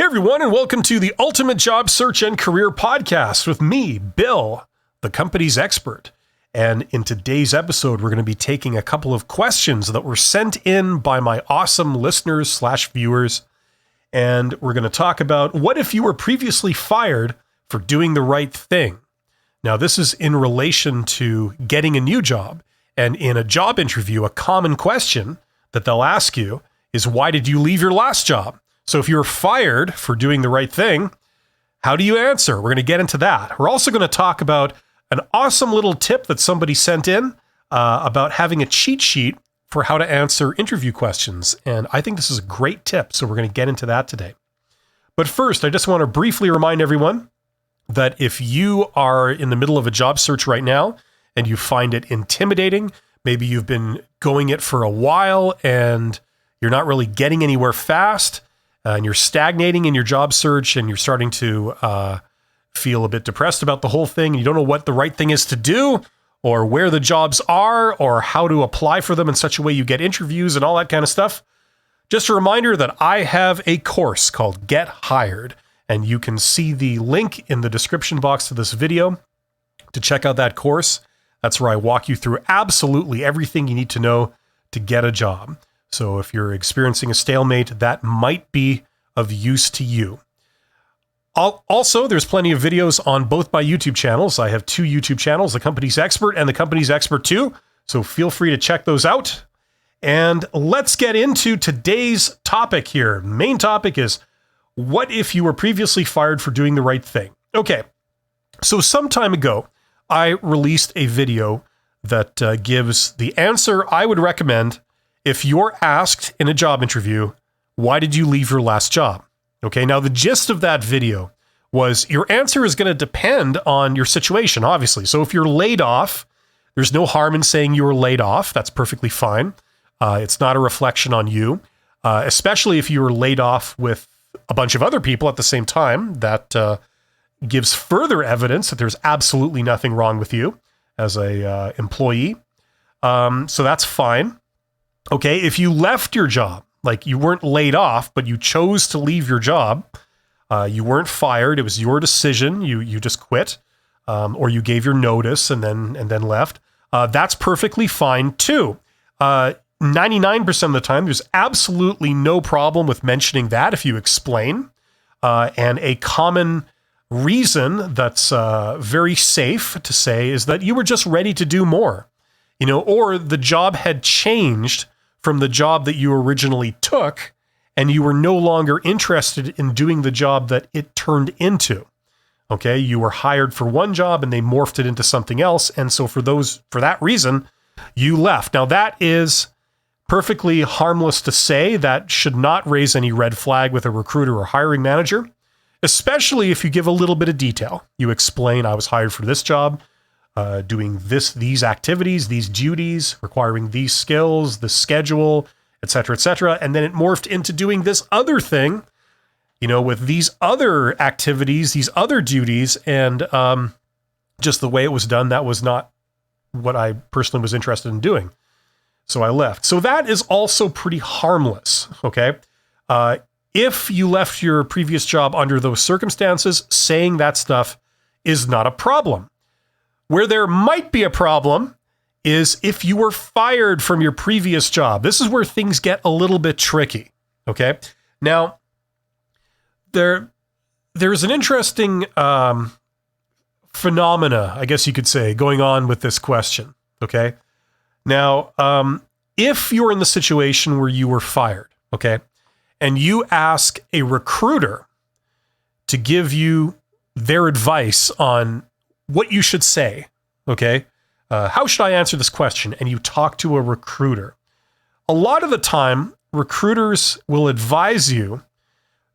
everyone, and welcome to the Ultimate Job Search and Career Podcast with me, Bill, the company's expert. And in today's episode, we're going to be taking a couple of questions that were sent in by my awesome listeners/viewers. And we're going to talk about what if you were previously fired for doing the right thing. Now, this is in relation to getting a new job. And in a job interview, a common question that they'll ask you is, why did you leave your last job? So if you were fired for doing the right thing, how do you answer? We're going to get into that. We're also going to talk about an awesome little tip that somebody sent in about having a cheat sheet for how to answer interview questions. And I think this is a great tip, so we're going to get into that today. But first, I just want to briefly remind everyone that if you are in the middle of a job search right now and you find it intimidating, maybe you've been going it for a while and you're not really getting anywhere fast, and you're stagnating in your job search and you're starting to feel a bit depressed about the whole thing, and you don't know what the right thing is to do or where the jobs are or how to apply for them in such a way you get interviews and all that kind of stuff, just a reminder that I have a course called Get Hired, and you can see the link in the description box to this video to check out that course. That's where I walk you through absolutely everything you need to know to get a job. So if you're experiencing a stalemate, that might be of use to you. Also, there's plenty of videos on both my YouTube channels. I have two YouTube channels, The Company's Expert and The Company's Expert 2. So feel free to check those out. And let's get into today's topic here. The main topic is, what if you were previously fired for doing the right thing? Okay, so some time ago, I released a video that gives the answer I would recommend if you're asked in a job interview, why did you leave your last job? Okay, now the gist of that video was your answer is going to depend on your situation, obviously. So if you're laid off, there's no harm in saying you were laid off. That's perfectly fine. It's not a reflection on you, especially if you were laid off with a bunch of other people at the same time. That gives further evidence that there's absolutely nothing wrong with you as a employee. So that's fine. Okay, if you left your job, like you weren't laid off, but you chose to leave your job, you weren't fired, it was your decision, you just quit, or you gave your notice and then left, that's perfectly fine too. 99% of the time, there's absolutely no problem with mentioning that if you explain. And a common reason that's very safe to say is that you were just ready to do more, or the job had changed from the job that you originally took, and you were no longer interested in doing the job that it turned into. Okay, you were hired for one job and they morphed it into something else, and so for that reason, you left. Now that is perfectly harmless to say. That should not raise any red flag with a recruiter or hiring manager, especially if you give a little bit of detail. You explain, I was hired for this job, doing these activities, these duties, requiring these skills, the schedule, etc., and then it morphed into doing this other thing, with these other activities, these other duties, and just the way it was done, that was not what I personally was interested in doing. So I left. So that is also pretty harmless, okay? If you left your previous job under those circumstances, saying that stuff is not a problem. Where there might be a problem is if you were fired from your previous job. This is where things get a little bit tricky, okay? Now, there's an interesting phenomena, I guess you could say, going on with this question, okay? Now, if you're in the situation where you were fired, okay, and you ask a recruiter to give you their advice on what you should say, okay? How should I answer this question? And you talk to a recruiter. A lot of the time, recruiters will advise you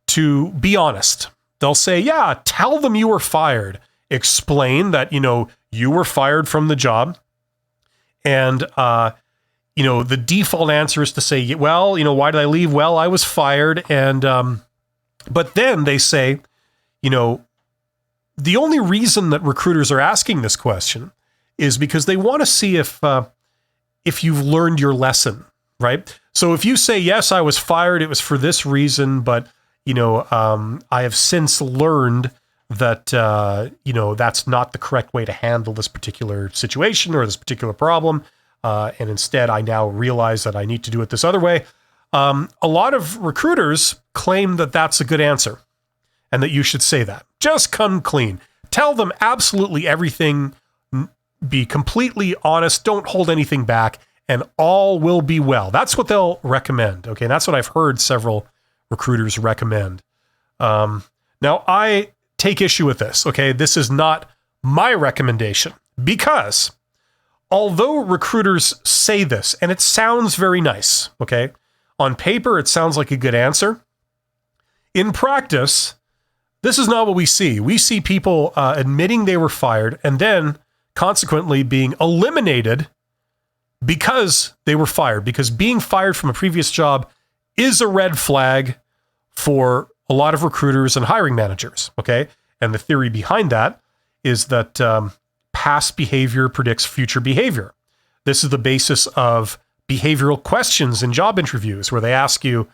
to be honest. They'll say, yeah, tell them you were fired. Explain that, you were fired from the job. And, the default answer is to say, well, why did I leave? Well, I was fired. And, but then they say, the only reason that recruiters are asking this question is because they want to see if you've learned your lesson, right? So if you say, yes, I was fired, it was for this reason, but I have since learned that, that's not the correct way to handle this particular situation or this particular problem. And instead, I now realize that I need to do it this other way. A lot of recruiters claim that that's a good answer and that you should say that. Just come clean. Tell them absolutely everything. Be completely honest. Don't hold anything back, and all will be well. That's what they'll recommend. Okay, and that's what I've heard several recruiters recommend. Now, I take issue with this. Okay, this is not my recommendation, because although recruiters say this, and it sounds very nice, okay, on paper it sounds like a good answer. In practice, this is not what we see. We see people admitting they were fired and then consequently being eliminated because they were fired, because being fired from a previous job is a red flag for a lot of recruiters and hiring managers, okay? And the theory behind that is that past behavior predicts future behavior. This is the basis of behavioral questions in job interviews, where they ask you,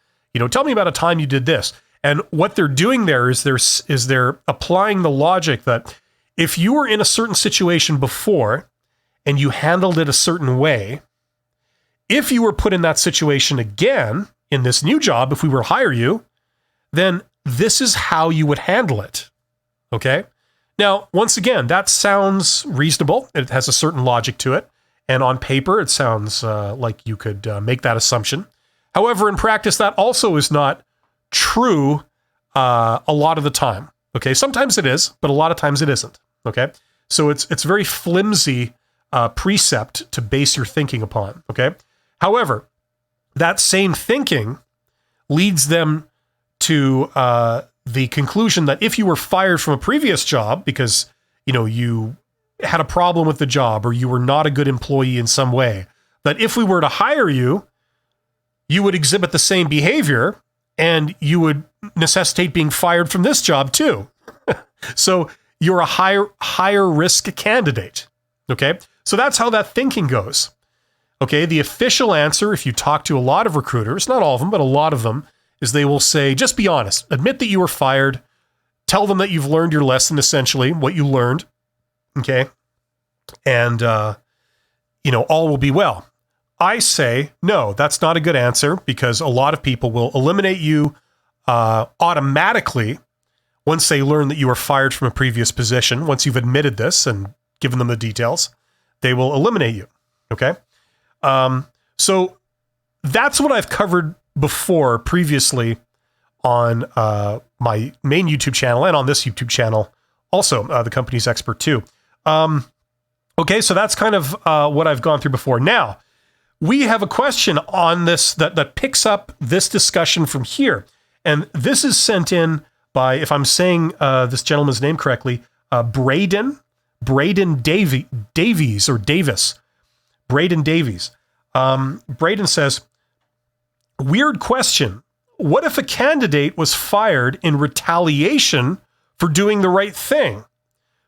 tell me about a time you did this. And what they're doing there is they're applying the logic that if you were in a certain situation before and you handled it a certain way, if you were put in that situation again in this new job, if we were to hire you, then this is how you would handle it. Okay? Now, once again, that sounds reasonable. It has a certain logic to it. And on paper, it sounds like you could make that assumption. However, in practice, that also is not true a lot of the time. Okay? Sometimes it is, but a lot of times it isn't. Okay? So it's very flimsy precept to base your thinking upon. Okay? However, that same thinking leads them to the conclusion that if you were fired from a previous job because, you had a problem with the job or you were not a good employee in some way, that if we were to hire you, you would exhibit the same behavior and you would necessitate being fired from this job too. So you're a higher risk candidate. Okay? So that's how that thinking goes. Okay? The official answer, if you talk to a lot of recruiters, not all of them, but a lot of them, is they will say, just be honest. Admit that you were fired. Tell them that you've learned your lesson, essentially, what you learned. Okay? And, all will be well. I say, no, that's not a good answer, because a lot of people will eliminate you automatically once they learn that you were fired from a previous position. Once you've admitted this and given them the details, they will eliminate you. Okay? So that's what I've covered before previously on my main YouTube channel and on this YouTube channel, also the company's expert too. Okay, so that's kind of what I've gone through before. Now, we have a question on this that picks up this discussion from here. And this is sent in by, if I'm saying this gentleman's name correctly, Braden Davies or Davis. Braden Davies. Braden says, weird question. What if a candidate was fired in retaliation for doing the right thing?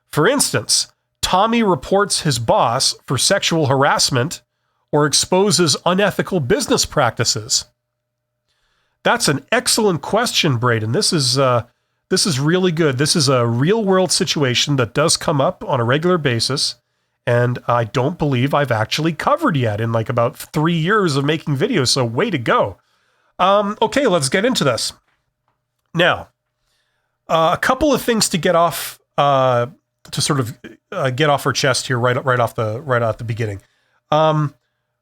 For instance, Tommy reports his boss for sexual harassment or exposes unethical business practices. That's an excellent question, Braden. This is really good. This is a real world situation that does come up on a regular basis, and I don't believe I've actually covered yet in like about 3 years of making videos. So way to go. Okay, let's get into this. Now, a couple of things to get off, to sort of get off our chest here right off the beginning.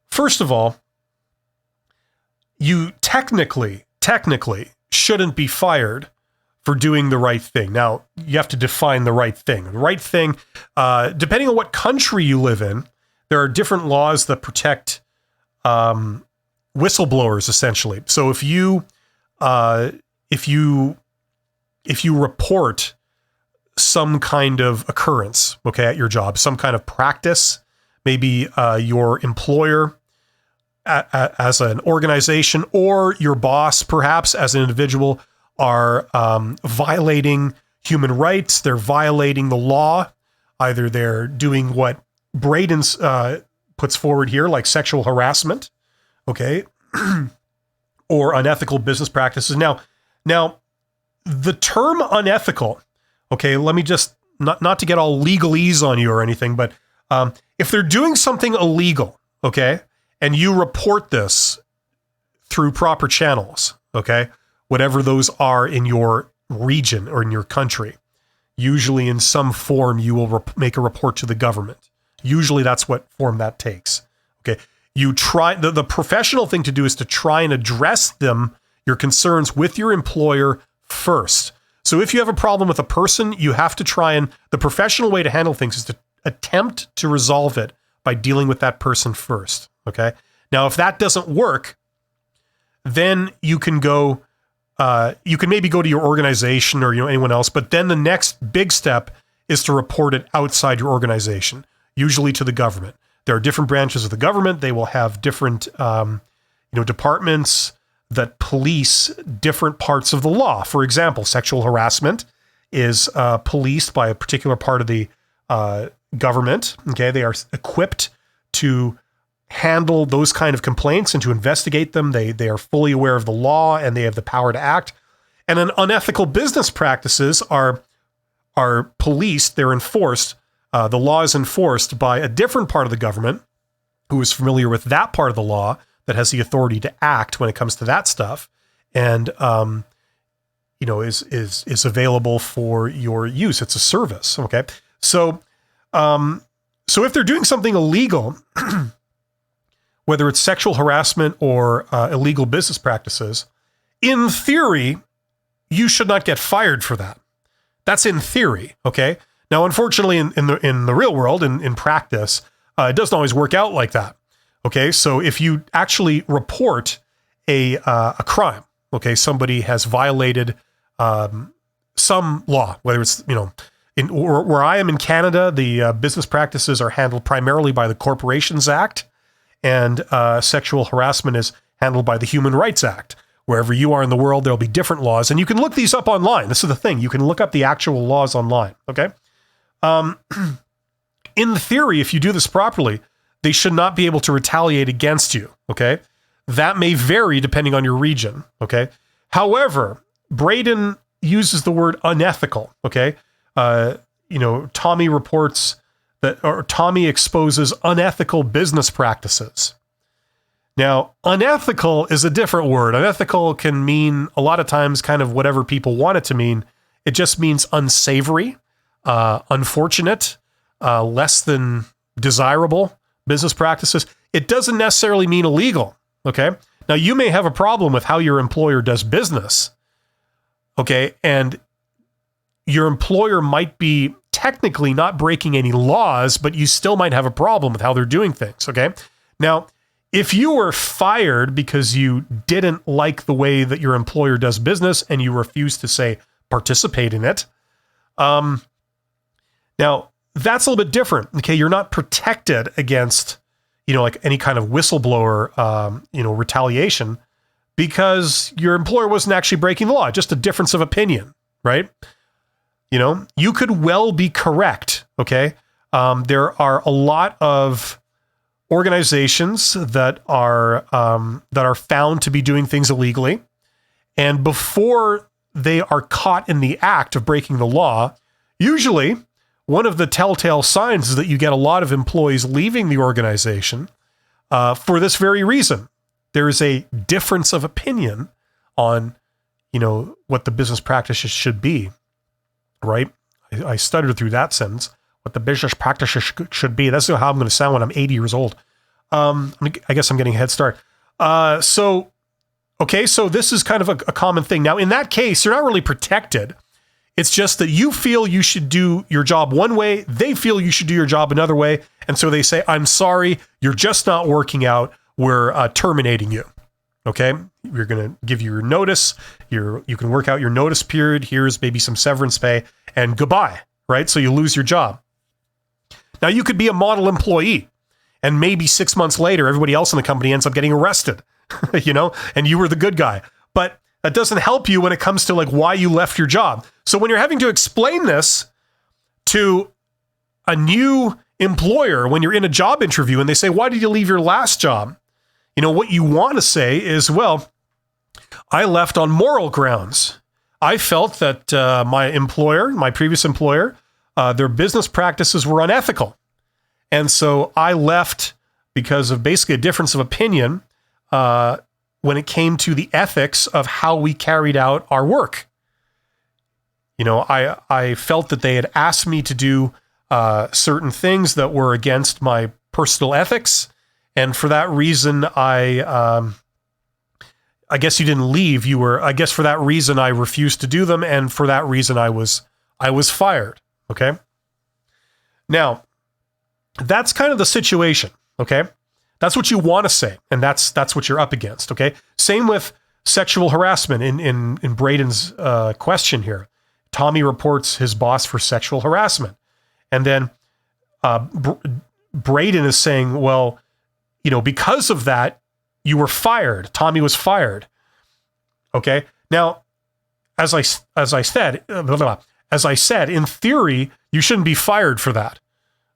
First of all, you technically shouldn't be fired for doing the right thing. Now, you have to define the right thing. The right thing, depending on what country you live in, there are different laws that protect whistleblowers, essentially. So if you report some kind of occurrence, okay, at your job, some kind of practice, maybe your employer as an organization or your boss, perhaps as an individual, are violating human rights, they're violating the law, either they're doing what Braden's puts forward here, like sexual harassment, okay, or unethical business practices. Now, the term unethical, okay, let me just, not to get all legalese on you or anything, but if they're doing something illegal, okay, and you report this through proper channels, okay, whatever those are in your region or in your country, usually in some form you will make a report to the government. Usually that's what form that takes, okay. You try, the professional thing to do is to try and address your concerns with your employer first. So if you have a problem with a person, you have to try, and the professional way to handle things is to attempt to resolve it by dealing with that person first, okay? Now, if that doesn't work, then you can maybe go to your organization or anyone else, but then the next big step is to report it outside your organization, usually to the government. There are different branches of the government. They will have different departments that police different parts of the law. For example, sexual harassment is policed by a particular part of the government. Okay, they are equipped to handle those kind of complaints and to investigate them. They are fully aware of the law and they have the power to act. And then unethical business practices are policed. They're enforced. The law is enforced by a different part of the government who is familiar with that part of the law, that has the authority to act when it comes to that stuff, and is available for your use. It's a service. Okay, so if they're doing something illegal, whether it's sexual harassment or illegal business practices, in theory, you should not get fired for that. That's in theory. Okay. Now, unfortunately, in the real world, in practice, it doesn't always work out like that. Okay, so if you actually report a crime, okay, somebody has violated some law, whether it's where I am in Canada, the business practices are handled primarily by the Corporations Act, and sexual harassment is handled by the Human Rights Act. Wherever you are in the world, there'll be different laws, and you can look these up online. This is the thing; you can look up the actual laws online. Okay. In theory, if you do this properly, they should not be able to retaliate against you, okay? That may vary depending on your region, okay? However, Braden uses the word unethical, okay? Tommy reports that, or Tommy exposes unethical business practices. Now, unethical is a different word. Unethical can mean a lot of times kind of whatever people want it to mean. It just means unsavory, unfortunate, less than desirable business practices. It doesn't necessarily mean illegal, okay? Now, you may have a problem with how your employer does business, okay? And your employer might be technically not breaking any laws, but you still might have a problem with how they're doing things, okay? Now, if you were fired because you didn't like the way that your employer does business and you refuse to, say, participate in it, now, that's a little bit different. Okay, you're not protected against, like any kind of whistleblower, retaliation, because your employer wasn't actually breaking the law. Just a difference of opinion, right? You could well be correct. Okay, there are a lot of organizations that are found to be doing things illegally, and before they are caught in the act of breaking the law, usually one of the telltale signs is that you get a lot of employees leaving the organization for this very reason. There is a difference of opinion on, what the business practices should be, right? I stuttered through that sentence. What the business practices should be. That's how I'm going to sound when I'm 80 years old. I guess I'm getting a head start. So this is kind of a common thing. Now, in that case, you're not really protected. It's just that you feel you should do your job one way, they feel you should do your job another way, and so they say, I'm sorry, you're just not working out, we're terminating you, okay? We're going to give you your notice, you can work out your notice period, here's maybe some severance pay, and goodbye, right? So you lose your job. Now, you could be a model employee, and maybe 6 months later, everybody else in the company ends up getting arrested, and you were the good guy. But that doesn't help you when it comes to like why you left your job. So when you're having to explain this to a new employer, when you're in a job interview and they say, why did you leave your last job? What you want to say is, well, I left on moral grounds. I felt that my previous employer, their business practices were unethical. And so I left because of basically a difference of opinion when it came to the ethics of how we carried out our work. I felt that they had asked me to do certain things that were against my personal ethics. And for that reason, I guess you didn't leave. I guess for that reason, I refused to do them. And for that reason, I was fired. Okay. Now, that's kind of the situation. Okay. That's what you want to say. And that's what you're up against. Okay. Same with sexual harassment in Braden's question here. Tommy reports his boss for sexual harassment. And then Braden is saying, well, because of that, you were fired. Tommy was fired. Okay. Now, as I said, in theory, you shouldn't be fired for that.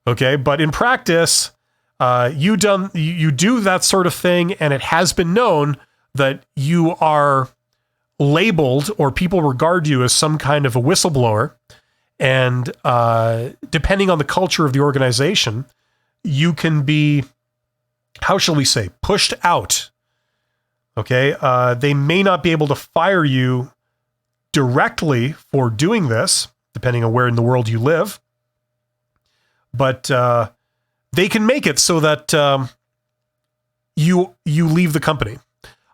Okay. But in practice, you do that sort of thing, and it has been known that you are labeled, or people regard you as some kind of a whistleblower. And depending on the culture of the organization, you can be, how shall we say, pushed out. Okay. They may not be able to fire you directly for doing this, depending on where in the world you live, but they can make it so that you leave the company.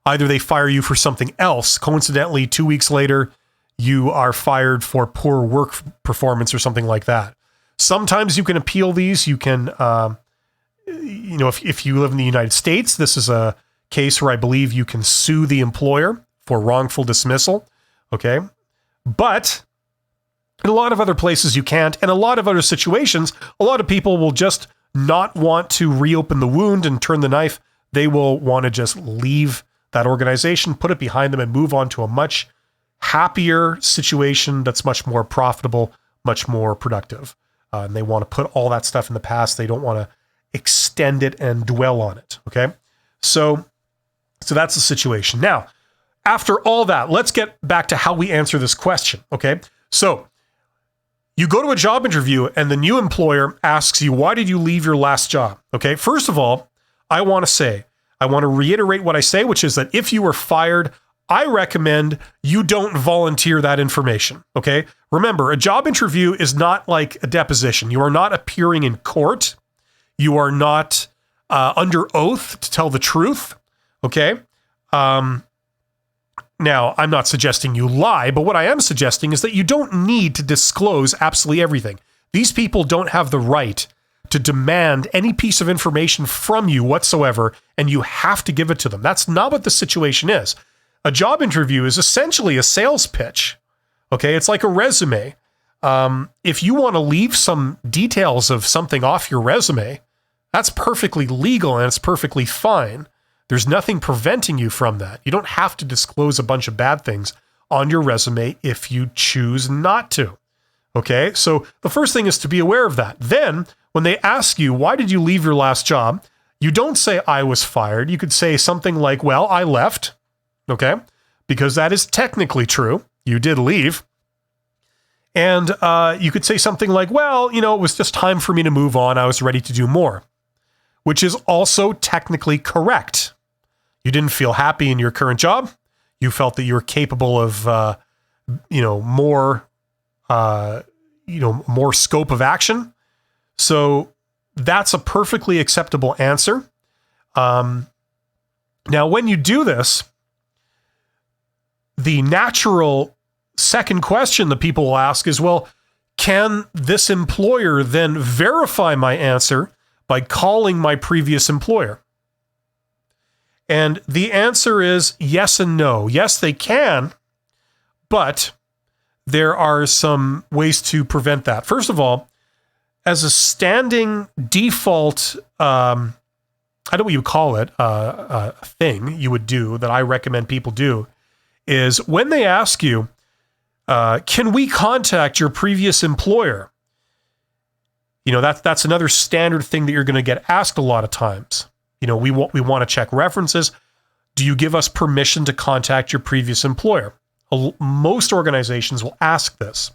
Either they fire you for something else. Coincidentally, 2 weeks later, you are fired for poor work performance or something like that. Sometimes you can appeal these. You can, if you live in the United States, this is a case where I believe you can sue the employer for wrongful dismissal. Okay. But in a lot of other places you can't. And a lot of other situations, a lot of people will just not want to reopen the wound and turn the knife. They will want to just leave that organization, put it behind them, and move on to a much happier situation that's much more profitable, much more productive. And they want to put all that stuff in the past. They don't want to extend it and dwell on it. Okay. So that's the situation. Now, after all that, let's get back to how we answer this question. Okay. So you go to a job interview and the new employer asks you, why did you leave your last job? Okay. First of all, I want to reiterate what I say, which is that if you were fired, I recommend you don't volunteer that information. Okay. Remember, a job interview is not like a deposition. You are not appearing in court. You are not under oath to tell the truth. Okay. Now, I'm not suggesting you lie, but what I am suggesting is that you don't need to disclose absolutely everything. These people don't have the right to demand any piece of information from you whatsoever, and you have to give it to them. That's not what the situation is. A job interview is essentially a sales pitch. Okay, it's like a resume. If you want to leave some details of something off your resume, that's perfectly legal and it's perfectly fine. There's nothing preventing you from that. You don't have to disclose a bunch of bad things on your resume if you choose not to. Okay, so the first thing is to be aware of that. Then, when they ask you, why did you leave your last job? You don't say, I was fired. You could say something like, well, I left. Okay, because that is technically true. You did leave. And you could say something like, well, it was just time for me to move on. I was ready to do more, which is also technically correct. You didn't feel happy in your current job. You felt that you were capable of, more scope of action. So that's a perfectly acceptable answer. Now, when you do this, the natural second question that people will ask is, well, can this employer then verify my answer by calling my previous employer? And the answer is yes and no. Yes, they can, but there are some ways to prevent that. First of all, as a standing default, I don't know what you call it, a thing you would do that I recommend people do, is when they ask you, can we contact your previous employer? That's another standard thing that you're going to get asked a lot of times. We want to check references. Do you give us permission to contact your previous employer? Most organizations will ask this.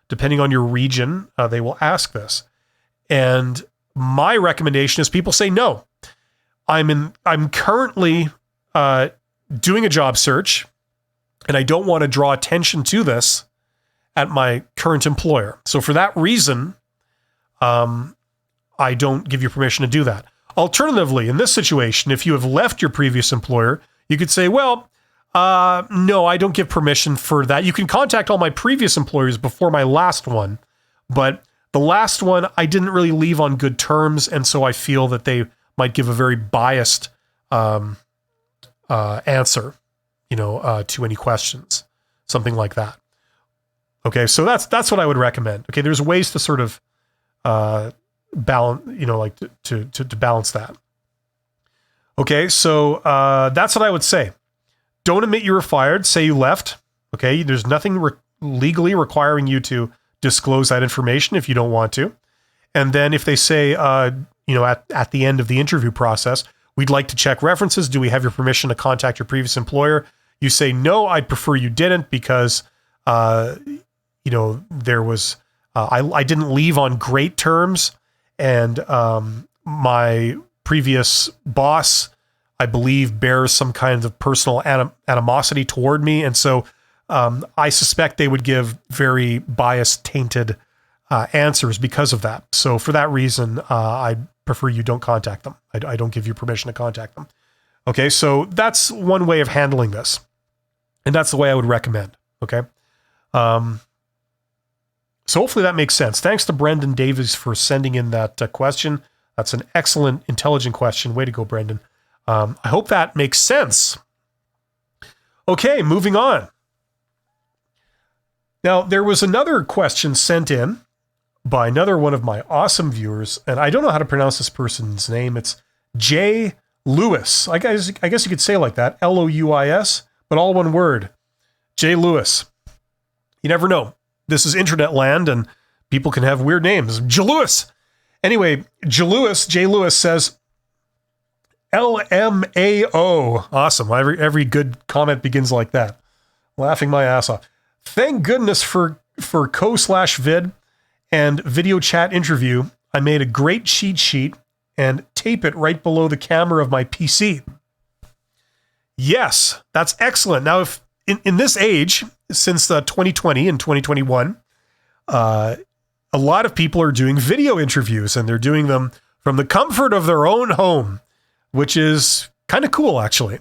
Depending on your region, they will ask this. And my recommendation is people say, no, I'm currently doing a job search, and I don't want to draw attention to this at my current employer. So for that reason, I don't give you permission to do that. Alternatively, in this situation, if you have left your previous employer, you could say, well, no, I don't give permission for that. You can contact all my previous employers before my last one, but the last one, I didn't really leave on good terms, and so I feel that they might give a very biased answer, to any questions, something like that. Okay, so that's what I would recommend. Okay, there's ways to sort of balance, to balance that. Okay, so that's what I would say. Don't admit you were fired. Say you left. Okay, there's nothing legally requiring you to disclose that information if you don't want to. And then if they say, at the end of the interview process, we'd like to check references. Do we have your permission to contact your previous employer? You say, no, I'd prefer you didn't because, there was, I didn't leave on great terms, and my previous boss, I believe, bears some kind of personal animosity toward me. And so I suspect they would give very biased, tainted answers because of that. So for that reason, I prefer you don't contact them. I don't give you permission to contact them. Okay, so that's one way of handling this. And that's the way I would recommend. Okay. So hopefully that makes sense. Thanks to Brendan Davies for sending in that question. That's an excellent, intelligent question. Way to go, Brendan. I hope that makes sense. Okay, moving on. Now, there was another question sent in by another one of my awesome viewers, and I don't know how to pronounce this person's name. It's J. Lewis. I guess you could say it like that, Louis, but all one word. J. Lewis. You never know. This is internet land, and people can have weird names. J. Lewis. Anyway, J. Lewis says, LMAO. Awesome. Every good comment begins like that. Laughing my ass off. Thank goodness for co/vid and video chat interview. I made a great cheat sheet and tape it right below the camera of my PC. Yes, that's excellent. Now, if in this age, since 2020 and 2021, a lot of people are doing video interviews, and they're doing them from the comfort of their own home, which is kind of cool, actually.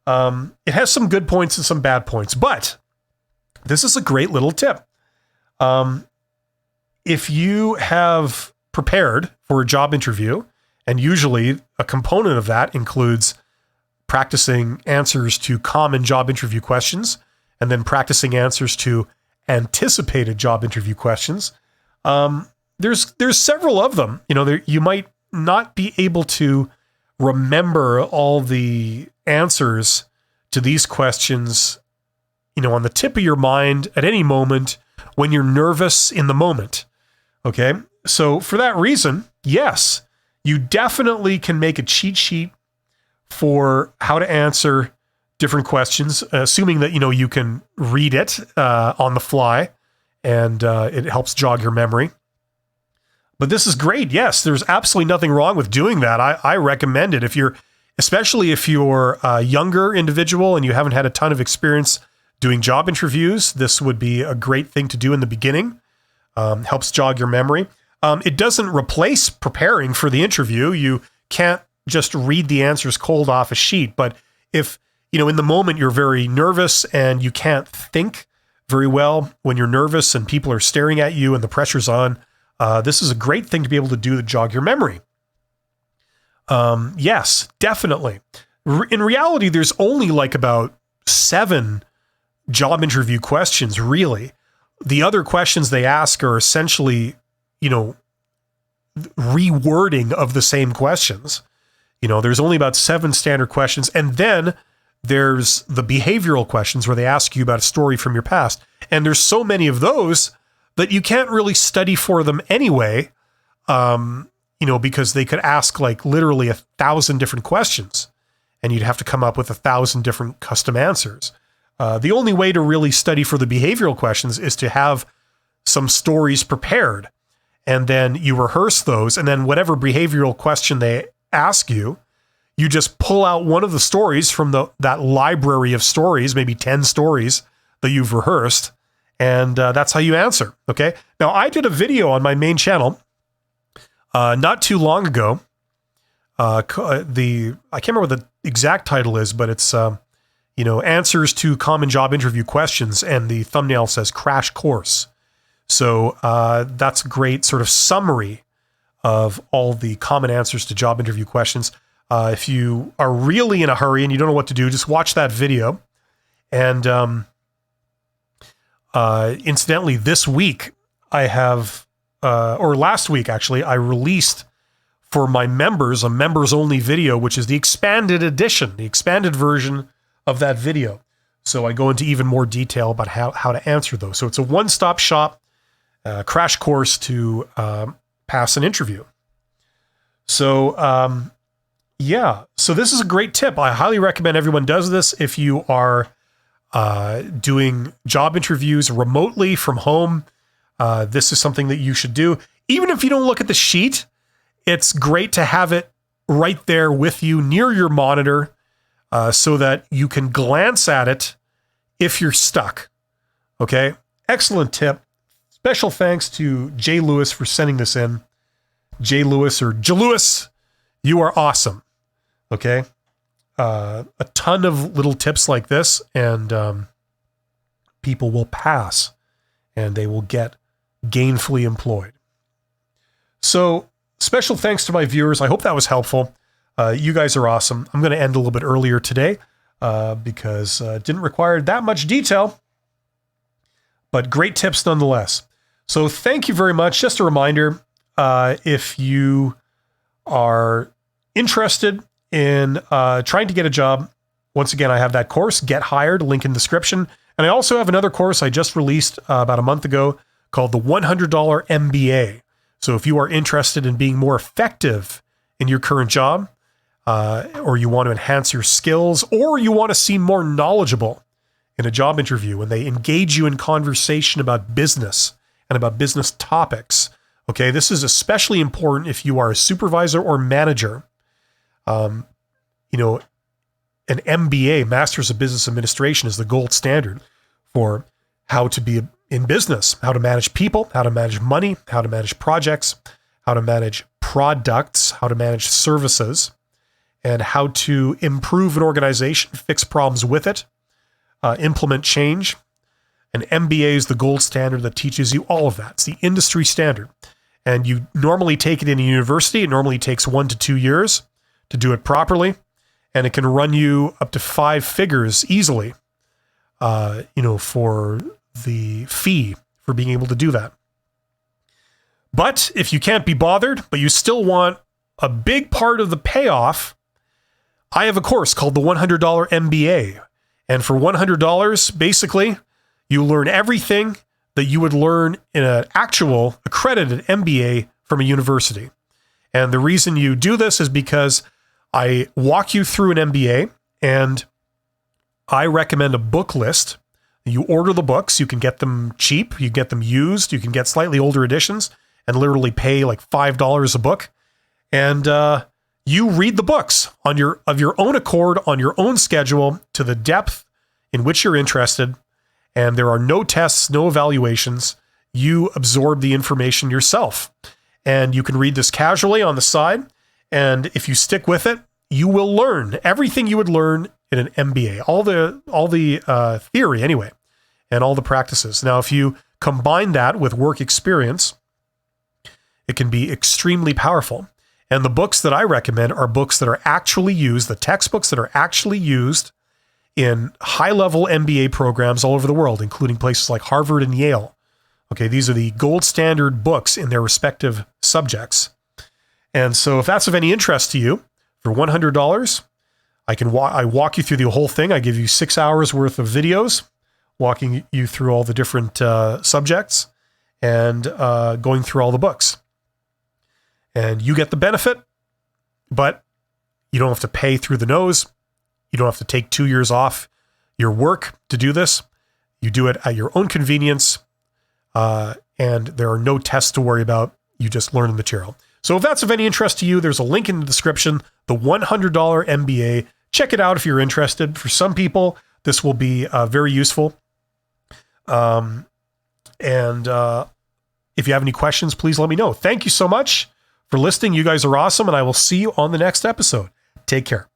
It has some good points and some bad points, but this is a great little tip. If you have prepared for a job interview, and usually a component of that includes practicing answers to common job interview questions, and then practicing answers to anticipated job interview questions. There's several of them. You might not be able to remember all the answers to these questions, on the tip of your mind at any moment when you're nervous in the moment. Okay. So for that reason, yes, you definitely can make a cheat sheet for how to answer different questions, assuming that, you can read it on the fly, and it helps jog your memory. But this is great. Yes, there's absolutely nothing wrong with doing that. I recommend it especially if you're a younger individual and you haven't had a ton of experience doing job interviews. This would be a great thing to do in the beginning. Helps jog your memory. It doesn't replace preparing for the interview. You can't just read the answers cold off a sheet. But if, in the moment you're very nervous and you can't think very well when you're nervous and people are staring at you and the pressure's on, this is a great thing to be able to do to jog your memory. Yes, definitely. In reality, there's only like about 7 job interview questions, really. The other questions they ask are essentially, rewording of the same questions. There's only about 7 standard questions. And then there's the behavioral questions where they ask you about a story from your past. And there's so many of those that you can't really study for them anyway, because they could ask like literally 1,000 different questions, and you'd have to come up with 1,000 different custom answers. The only way to really study for the behavioral questions is to have some stories prepared, and then you rehearse those, and then whatever behavioral question they ask you, you just pull out one of the stories from that library of stories, maybe 10 stories that you've rehearsed, and that's how you answer, okay? Now, I did a video on my main channel not too long ago. I can't remember what the exact title is, but it's answers to common job interview questions, and the thumbnail says Crash Course. So that's a great sort of summary of all the common answers to job interview questions. If you are really in a hurry and you don't know what to do, just watch that video. And incidentally, this week I have, or last week actually, I released for my members a members-only video, which is the expanded edition, the expanded version of that video. So I go into even more detail about how to answer those. So it's a one-stop shop crash course to pass an interview. So so this is a great tip. I highly recommend everyone does this if you are doing job interviews remotely from home. This is something that you should do. Even if you don't look at the sheet, it's great to have it right there with you near your monitor so that you can glance at it if you're stuck. Okay? Excellent tip. Special thanks to Jay Lewis for sending this in. Jay Lewis, or J. Lewis, you are awesome. Okay? A ton of little tips like this, and people will pass, and they will get gainfully employed. So, special thanks to my viewers. I hope that was helpful. You guys are awesome. I'm going to end a little bit earlier today because it didn't require that much detail, but great tips nonetheless. So thank you very much. Just a reminder, if you are interested in trying to get a job, once again, I have that course, Get Hired, link in the description. And I also have another course I just released about a month ago called the $100 MBA. So if you are interested in being more effective in your current job, or you want to enhance your skills, or you want to seem more knowledgeable in a job interview when they engage you in conversation about business and about business topics, okay, this is especially important if you are a supervisor or manager. An MBA, Masters of Business Administration, is the gold standard for how to be in business, how to manage people, how to manage money, how to manage projects, how to manage products, how to manage services, and how to improve an organization, fix problems with it, implement change. An MBA is the gold standard that teaches you all of that. It's the industry standard. And you normally take it in a university. It normally takes 1 to 2 years to do it properly. And it can run you up to 5 figures easily, for the fee for being able to do that. But if you can't be bothered, but you still want a big part of the payoff, I have a course called the $100 MBA. And for $100, basically, you learn everything that you would learn in an actual accredited MBA from a university. And the reason you do this is because I walk you through an MBA, and I recommend a book list. You order the books, you can get them cheap, you get them used, you can get slightly older editions and literally pay like $5 a book. And you read the books of your own accord, on your own schedule, to the depth in which you're interested. And there are no tests, no evaluations. You absorb the information yourself. And you can read this casually on the side. And if you stick with it, you will learn everything you would learn in an MBA, all the theory anyway, and all the practices. Now, if you combine that with work experience, it can be extremely powerful. And the books that I recommend are books that are actually used, the textbooks that are actually used in high-level MBA programs all over the world, including places like Harvard and Yale. Okay, these are the gold standard books in their respective subjects. And so if that's of any interest to you, for $100, I walk you through the whole thing. I give you 6 hours worth of videos, walking you through all the different subjects and going through all the books. And you get the benefit, but you don't have to pay through the nose. You don't have to take 2 years off your work to do this. You do it at your own convenience, and there are no tests to worry about. You just learn the material. So if that's of any interest to you, there's a link in the description, the $100 MBA. Check it out if you're interested. For some people, this will be very useful. And if you have any questions, please let me know. Thank you so much for listening. You guys are awesome, and I will see you on the next episode. Take care.